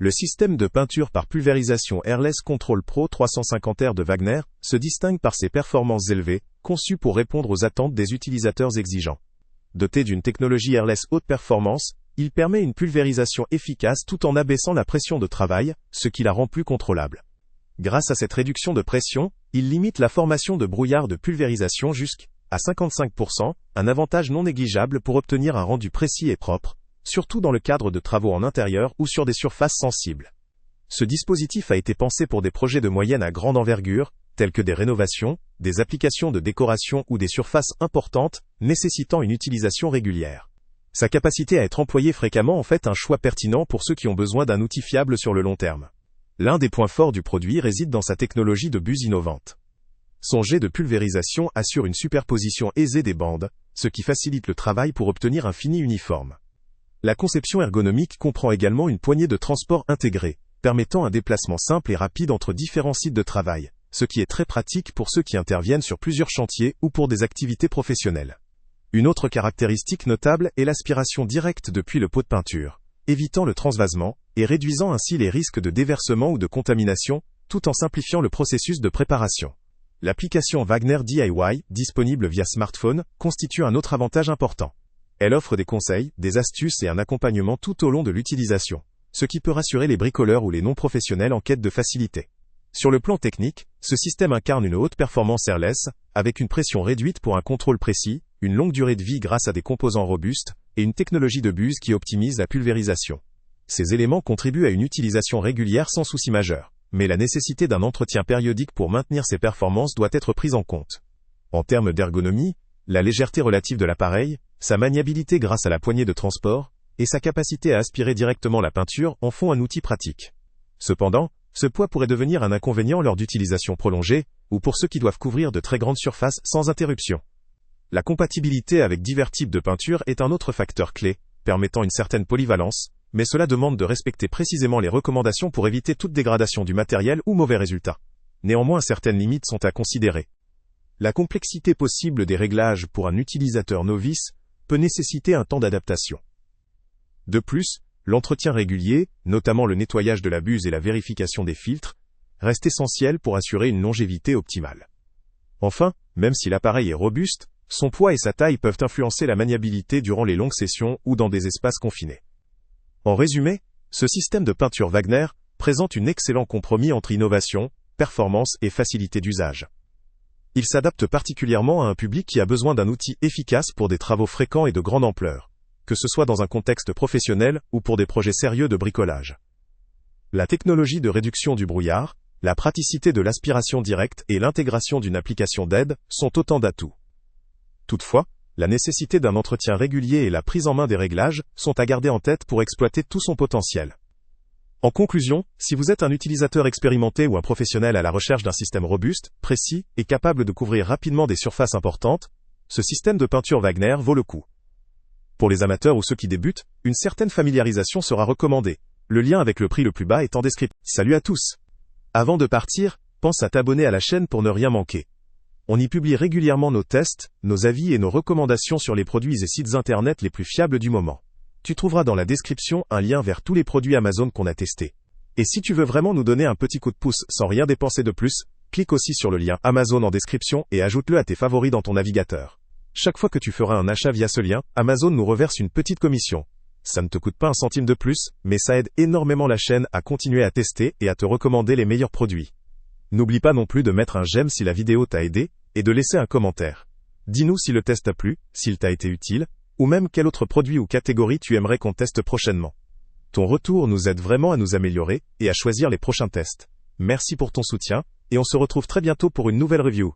Le système de peinture par pulvérisation Airless Control Pro 350R de Wagner se distingue par ses performances élevées, conçues pour répondre aux attentes des utilisateurs exigeants. Doté d'une technologie Airless haute performance, il permet une pulvérisation efficace tout en abaissant la pression de travail, ce qui la rend plus contrôlable. Grâce à cette réduction de pression, il limite la formation de brouillard de pulvérisation jusqu'à 55%, un avantage non négligeable pour obtenir un rendu précis et propre, surtout dans le cadre de travaux en intérieur ou sur des surfaces sensibles. Ce dispositif a été pensé pour des projets de moyenne à grande envergure, tels que des rénovations, des applications de décoration ou des surfaces importantes, nécessitant une utilisation régulière. Sa capacité à être employée fréquemment en fait un choix pertinent pour ceux qui ont besoin d'un outil fiable sur le long terme. L'un des points forts du produit réside dans sa technologie de buse innovante. Son jet de pulvérisation assure une superposition aisée des bandes, ce qui facilite le travail pour obtenir un fini uniforme. La conception ergonomique comprend également une poignée de transport intégrée, permettant un déplacement simple et rapide entre différents sites de travail, ce qui est très pratique pour ceux qui interviennent sur plusieurs chantiers ou pour des activités professionnelles. Une autre caractéristique notable est l'aspiration directe depuis le pot de peinture, évitant le transvasement et réduisant ainsi les risques de déversement ou de contamination, tout en simplifiant le processus de préparation. L'application Wagner DIY, disponible via smartphone, constitue un autre avantage important. Elle offre des conseils, des astuces et un accompagnement tout au long de l'utilisation, ce qui peut rassurer les bricoleurs ou les non-professionnels en quête de facilité. Sur le plan technique, ce système incarne une haute performance airless, avec une pression réduite pour un contrôle précis, une longue durée de vie grâce à des composants robustes, et une technologie de buse qui optimise la pulvérisation. Ces éléments contribuent à une utilisation régulière sans souci majeur, mais la nécessité d'un entretien périodique pour maintenir ces performances doit être prise en compte. En termes d'ergonomie, la légèreté relative de l'appareil, sa maniabilité grâce à la poignée de transport, et sa capacité à aspirer directement la peinture en font un outil pratique. Cependant, ce poids pourrait devenir un inconvénient lors d'utilisation prolongée, ou pour ceux qui doivent couvrir de très grandes surfaces sans interruption. La compatibilité avec divers types de peinture est un autre facteur clé, permettant une certaine polyvalence, mais cela demande de respecter précisément les recommandations pour éviter toute dégradation du matériel ou mauvais résultats. Néanmoins, certaines limites sont à considérer. La complexité possible des réglages pour un utilisateur novice peut nécessiter un temps d'adaptation. De plus, l'entretien régulier, notamment le nettoyage de la buse et la vérification des filtres, reste essentiel pour assurer une longévité optimale. Enfin, même si l'appareil est robuste, son poids et sa taille peuvent influencer la maniabilité durant les longues sessions ou dans des espaces confinés. En résumé, ce système de peinture Wagner présente un excellent compromis entre innovation, performance et facilité d'usage. Il s'adapte particulièrement à un public qui a besoin d'un outil efficace pour des travaux fréquents et de grande ampleur, que ce soit dans un contexte professionnel ou pour des projets sérieux de bricolage. La technologie de réduction du brouillard, la praticité de l'aspiration directe et l'intégration d'une application d'aide sont autant d'atouts. Toutefois, la nécessité d'un entretien régulier et la prise en main des réglages sont à garder en tête pour exploiter tout son potentiel. En conclusion, si vous êtes un utilisateur expérimenté ou un professionnel à la recherche d'un système robuste, précis et capable de couvrir rapidement des surfaces importantes, ce système de peinture Wagner vaut le coup. Pour les amateurs ou ceux qui débutent, une certaine familiarisation sera recommandée. Le lien avec le prix le plus bas est en description. Salut à tous! Avant de partir, pense à t'abonner à la chaîne pour ne rien manquer. On y publie régulièrement nos tests, nos avis et nos recommandations sur les produits et sites internet les plus fiables du moment. Tu trouveras dans la description un lien vers tous les produits Amazon qu'on a testés. Et si tu veux vraiment nous donner un petit coup de pouce sans rien dépenser de plus, clique aussi sur le lien Amazon en description et ajoute-le à tes favoris dans ton navigateur. Chaque fois que tu feras un achat via ce lien, Amazon nous reverse une petite commission. Ça ne te coûte pas un centime de plus, mais ça aide énormément la chaîne à continuer à tester et à te recommander les meilleurs produits. N'oublie pas non plus de mettre un j'aime si la vidéo t'a aidé, et de laisser un commentaire. Dis-nous si le test t'a plu, s'il t'a été utile, ou même quel autre produit ou catégorie tu aimerais qu'on teste prochainement. Ton retour nous aide vraiment à nous améliorer et à choisir les prochains tests. Merci pour ton soutien, et on se retrouve très bientôt pour une nouvelle review.